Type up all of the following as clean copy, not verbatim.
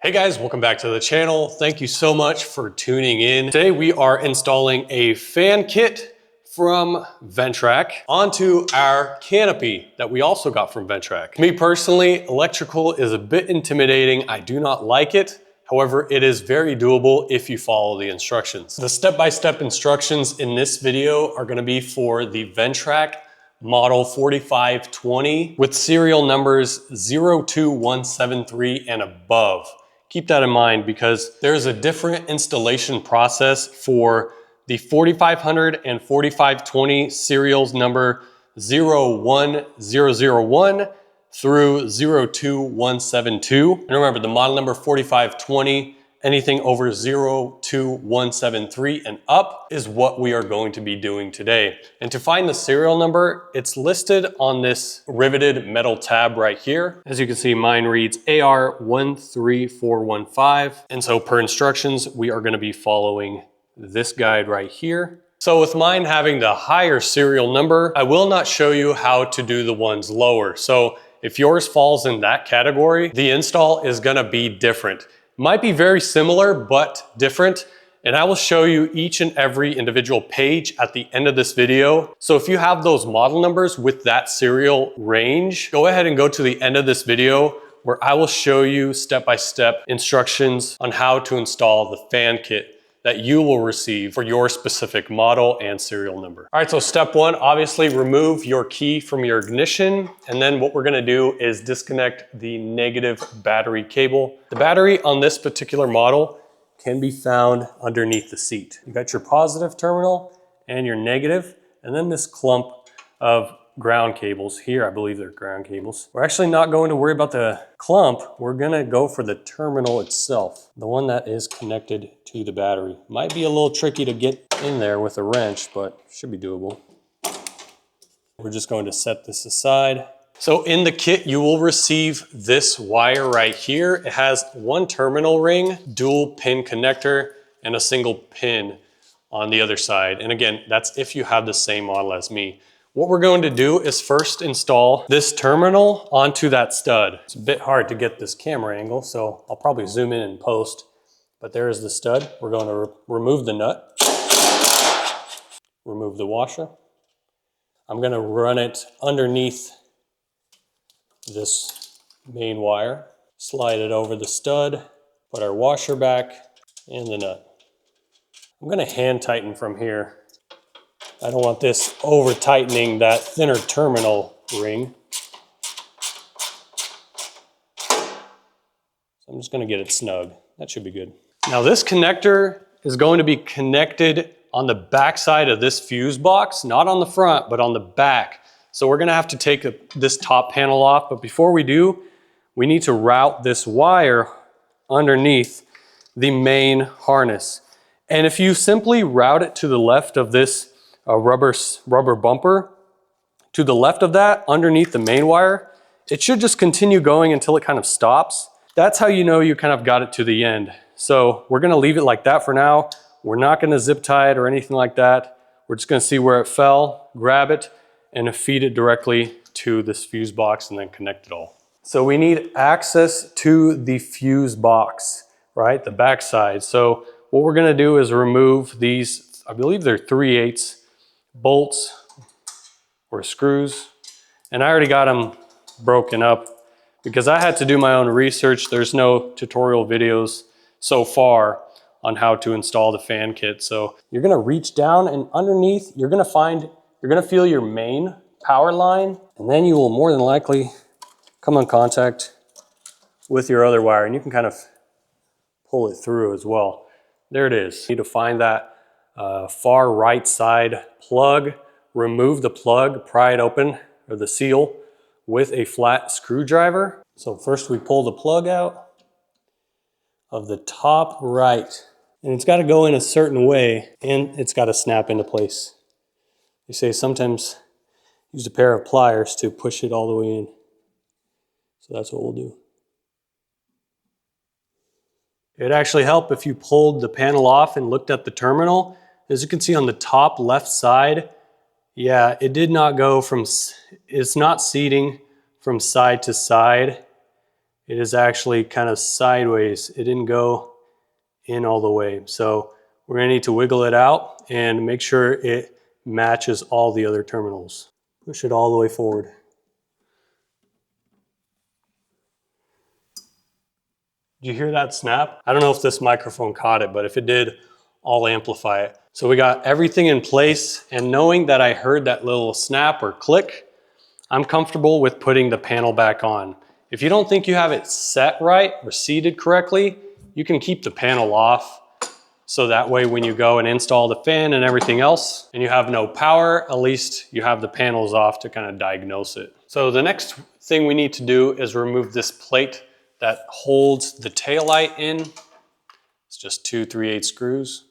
Hey guys, welcome back to the channel. Thank you so much for tuning in. Today we are installing a fan kit from Ventrac onto our Canopy that we also got from Ventrac. Me personally, electrical is a bit intimidating. I do not like it. However, it is very doable if you follow the instructions. The step-by-step instructions in this video are gonna be for the Ventrac model 4520 with serial numbers 02173 and above. Keep that in mind because there's a different installation process for the 4500 and 4520 serials number 01001 through 02172. And remember, the model number 4520, anything over 02173 and up is what we are going to be doing today. And to find the serial number, it's listed on this riveted metal tab right here. As you can see, mine reads AR13415. And so per instructions, we are gonna be following this guide right here. So with mine having the higher serial number, I will not show you how to do the ones lower. So if yours falls in that category, the install is gonna be different. Might be very similar, but different. And I will show you each and every individual page at the end of this video. So if you have those model numbers with that serial range, go ahead and go to the end of this video where I will show you step-by-step instructions on how to install the fan kit that you will receive for your specific model and serial number. All right, so step one, obviously remove your key from your ignition. And then what we're gonna do is disconnect the negative battery cable. The battery on this particular model can be found underneath the seat. You got your positive terminal and your negative, and then this clump of ground cables here. I believe they're ground cables. We're actually not going to worry about the clump. We're gonna go for the terminal itself, the one that is connected to the battery. Might be a little tricky to get in there with a wrench, but should be doable. We're just going to set this aside. So in the kit, you will receive this wire right here. It has one terminal ring, dual pin connector, and a single pin on the other side. And again, that's if you have the same model as me. What we're going to do is first install this terminal onto that stud. It's a bit hard to get this camera angle, so I'll probably zoom in and post, but there is the stud. We're going to remove the nut, remove the washer. I'm gonna run it underneath this main wire, slide it over the stud, put our washer back and the nut. I'm gonna hand tighten from here. I don't want this over tightening that thinner terminal ring. So I'm just gonna get it snug. That should be good. Now this connector is going to be connected on the back side of this fuse box, not on the front, but on the back. So we're gonna have to take this top panel off, but before we do, we need to route this wire underneath the main harness. And if you simply route it to the left of this rubber bumper, to the left of that, underneath the main wire, it should just continue going until it kind of stops. That's how you know you kind of got it to the end. So we're gonna leave it like that for now. We're not gonna zip tie it or anything like that. We're just gonna see where it fell, grab it, and feed it directly to this fuse box and then connect it all. So we need access to the fuse box, right? The back side. So what we're gonna do is remove these, I believe they're 3/8 bolts or screws. And I already got them broken up because I had to do my own research. There's no tutorial videos so far on how to install the fan kit. So you're gonna reach down and underneath, you're gonna feel your main power line, and then you will more than likely come in contact with your other wire, and you can kind of pull it through as well. There it is. You need to find that far right side plug, remove the plug, pry it open, or the seal, with a flat screwdriver. So first we pull the plug out of the top right, and it's got to go in a certain way, and it's got to snap into place. They say sometimes use a pair of pliers to push it all the way in. So that's what we'll do. It'd actually help if you pulled the panel off and looked at the terminal. As you can see on the top left side, yeah, it did not go from, it's not seating from side to side. it is actually kind of sideways. It didn't go in all the way. So we're gonna need to wiggle it out and make sure it matches all the other terminals. Push it all the way forward. Did you hear that snap? I don't know if this microphone caught it, but if it did, I'll amplify it. So we got everything in place, and knowing that I heard that little snap or click, I'm comfortable with putting the panel back on. If you don't think you have it set right or seated correctly, you can keep the panel off. So that way when you go and install the fan and everything else and you have no power, at least you have the panels off to kind of diagnose it. So the next thing we need to do is remove this plate that holds the taillight in. It's just 2 3/8 screws.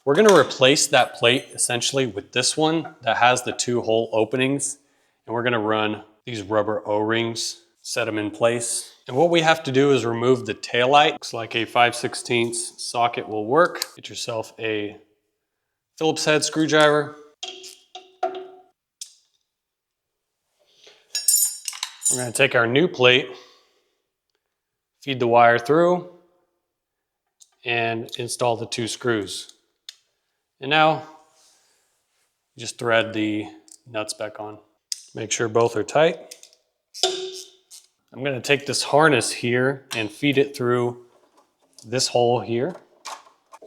We're gonna replace that plate essentially with this one that has the 2 hole openings, and we're gonna run these rubber O-rings, set them in place. And what we have to do is remove the taillight. Looks like a 5/16 socket will work. Get yourself a Phillips head screwdriver. We're gonna take our new plate, feed the wire through, and install the 2 screws. And now, just thread the nuts back on. Make sure both are tight. I'm gonna take this harness here and feed it through this hole here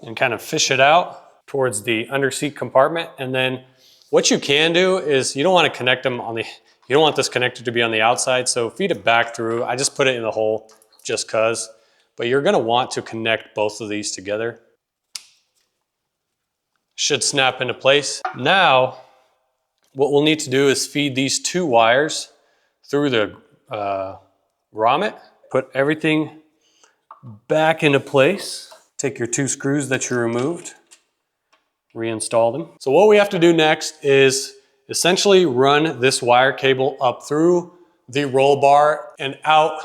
and kind of fish it out towards the underseat compartment. And then what you can do is you don't wanna connect them on the, you don't want this connector to be on the outside, so feed it back through. I just put it in the hole just cause, but you're gonna want to connect both of these together. Should snap into place. Now, what we'll need to do is feed these 2 wires through the grommet. Put everything back into place. Take your 2 screws that you removed, reinstall them. So what we have to do next is essentially run this wire cable up through the roll bar and out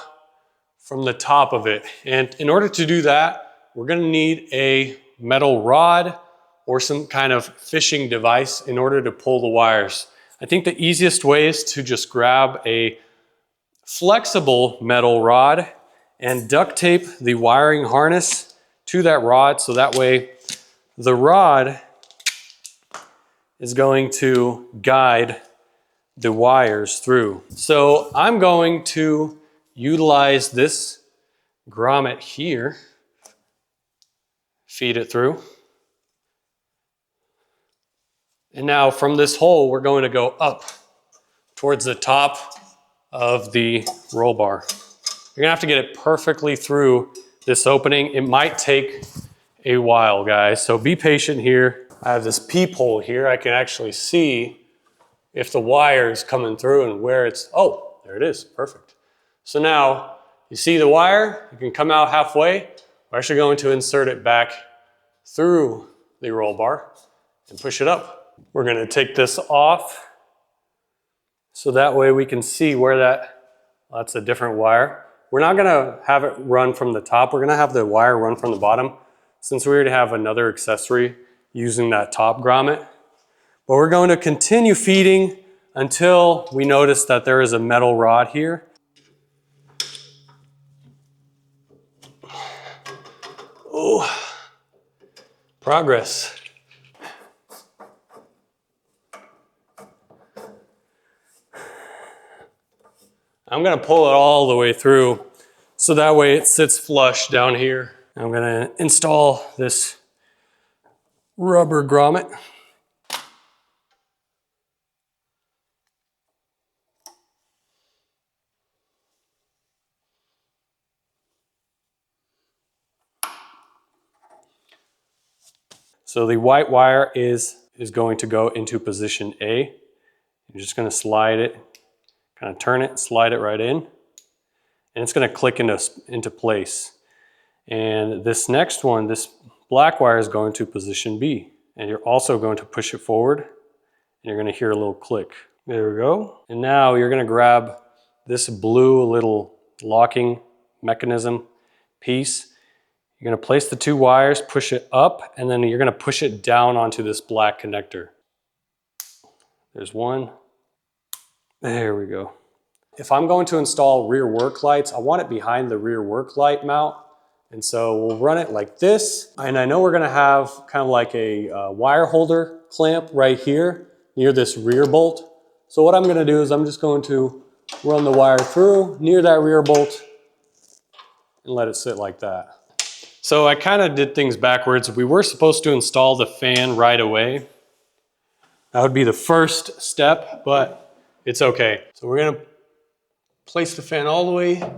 from the top of it. And in order to do that, we're gonna need a metal rod or some kind of fishing device in order to pull the wires. I think the easiest way is to just grab a flexible metal rod and duct tape the wiring harness to that rod, so that way the rod is going to guide the wires through. So I'm going to utilize this grommet here, feed it through. And now from this hole, we're going to go up towards the top of the roll bar. You're gonna have to get it perfectly through this opening. It might take a while, guys, so be patient here. I have this peephole here. I can actually see if the wire is coming through and where it's, oh, there it is, perfect. So now you see the wire, you can come out halfway. We're actually going to insert it back through the roll bar and push it up. We're gonna take this off so that way we can see where that's a different wire. We're not gonna have it run from the top. We're gonna have the wire run from the bottom since we already have another accessory using that top grommet. But we're going to continue feeding until we notice that there is a metal rod here. Oh, progress. I'm gonna pull it all the way through so that way it sits flush down here. I'm gonna install this rubber grommet. So the white wire is going to go into position A. You're just gonna slide it, kind of turn it, slide it right in, and it's gonna click into place. And this next one, this black wire is going to position B. And you're also going to push it forward, and you're gonna hear a little click. There we go. And now you're gonna grab this blue little locking mechanism piece. You're gonna place the 2 wires, push it up, and then you're gonna push it down onto this black connector. There's one. There we go. if I'm going to install rear work lights, I want it behind the rear work light mount. And so we'll run it like this. And I know we're gonna have kind of like a wire holder clamp right here near this rear bolt. So what I'm gonna do is I'm just going to run the wire through near that rear bolt and let it sit like that. So I kind of did things backwards. We were supposed to install the fan right away. That would be the first step, but it's okay. So we're gonna place the fan all the way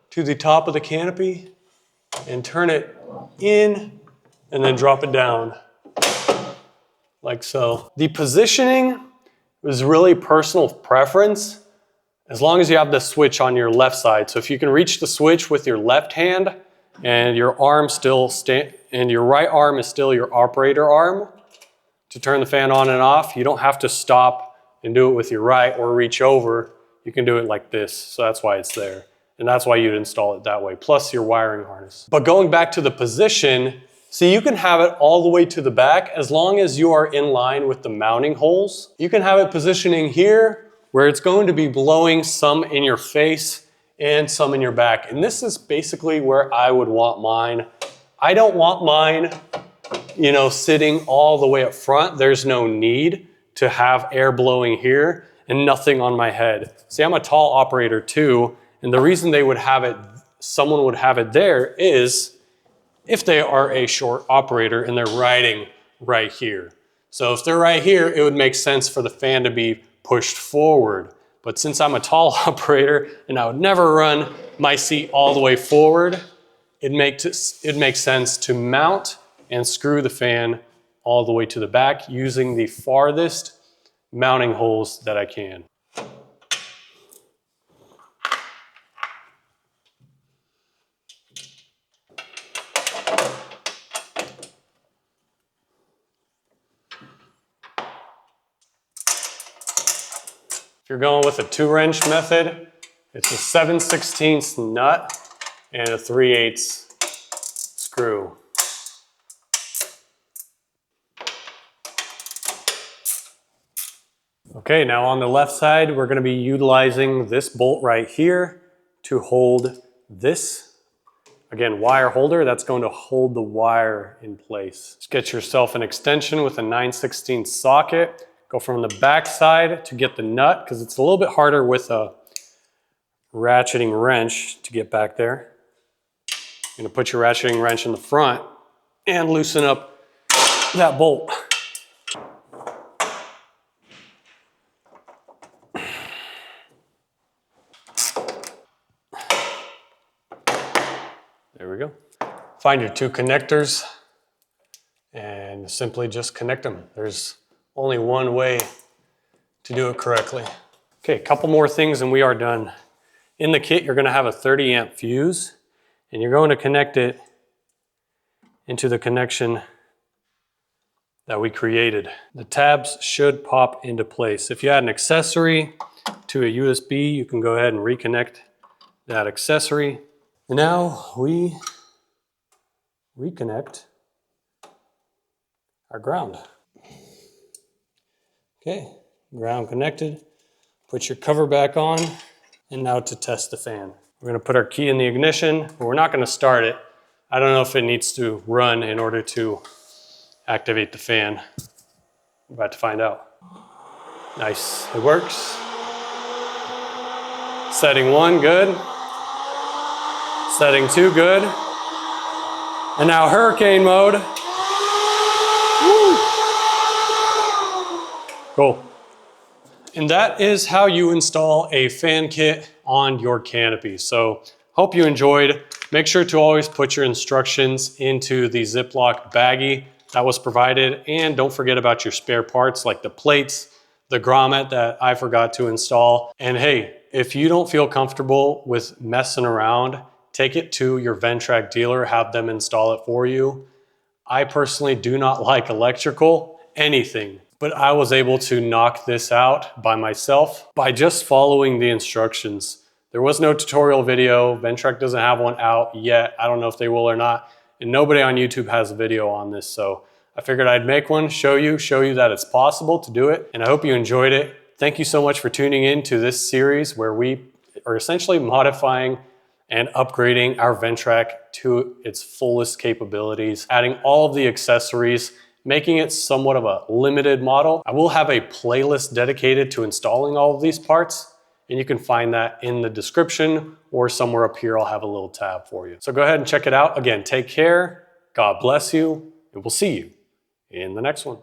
to the top of the canopy and turn it in and then drop it down like so. The positioning is really personal preference as long as you have the switch on your left side. So if you can reach the switch with your left hand and your arm still and your right arm is still your operator arm to turn the fan on and off, you don't have to stop and do it with your right or reach over. You can do it like this. So that's why it's there. And that's why you'd install it that way, plus your wiring harness. But going back to the position, see, you can have it all the way to the back as long as you are in line with the mounting holes. You can have it positioning here where it's going to be blowing some in your face and some in your back. And this is basically where I would want mine. I don't want mine, you know, sitting all the way up front. There's no need to have air blowing here and nothing on my head. See, I'm a tall operator too. And the reason they would have it, someone would have it there is if they are a short operator and they're riding right here. So if they're right here, it would make sense for the fan to be pushed forward. But since I'm a tall operator and I would never run my seat all the way forward, it makes sense to mount and screw the fan all the way to the back using the farthest mounting holes that I can. If you're going with a 2-wrench method, it's a 7/16 nut and a 3/8 screw. Okay, now on the left side, we're going to be utilizing this bolt right here to hold this, again, wire holder. That's going to hold the wire in place. Just get yourself an extension with a 9/16 socket. Go from the back side to get the nut because it's a little bit harder with a ratcheting wrench to get back there. You're going to put your ratcheting wrench in the front and loosen up that bolt. There we go. Find your 2 connectors and simply just connect them. There's only one way to do it correctly. Okay, a couple more things and we are done. In the kit, you're gonna have a 30 amp fuse and you're going to connect it into the connection that we created. The tabs should pop into place. If you had an accessory to a USB, you can go ahead and reconnect that accessory. And now we reconnect our ground. Okay, ground connected. Put your cover back on. And now to test the fan. We're gonna put our key in the ignition, but we're not gonna start it. I don't know if it needs to run in order to activate the fan. We're about to find out. Nice, it works. Setting 1, good. Setting 2, good. And now hurricane mode. Woo. Cool. And that is how you install a fan kit on your Canopy. So hope you enjoyed. Make sure to always put your instructions into the Ziploc baggie that was provided. And don't forget about your spare parts like the plates, the grommet that I forgot to install. And hey, if you don't feel comfortable with messing around, take it to your Ventrac dealer, have them install it for you. I personally do not like electrical, anything. But I was able to knock this out by myself by just following the instructions. There was no tutorial video. Ventrac doesn't have one out yet. I don't know if they will or not. And nobody on YouTube has a video on this. So I figured I'd make one, show you that it's possible to do it. And I hope you enjoyed it. Thank you so much for tuning in to this series where we are essentially modifying and upgrading our Ventrac to its fullest capabilities, adding all of the accessories, making it somewhat of a limited model. I will have a playlist dedicated to installing all of these parts, and you can find that in the description or somewhere up here. I'll have a little tab for you. So go ahead and check it out. Again, take care, God bless you, and we'll see you in the next one.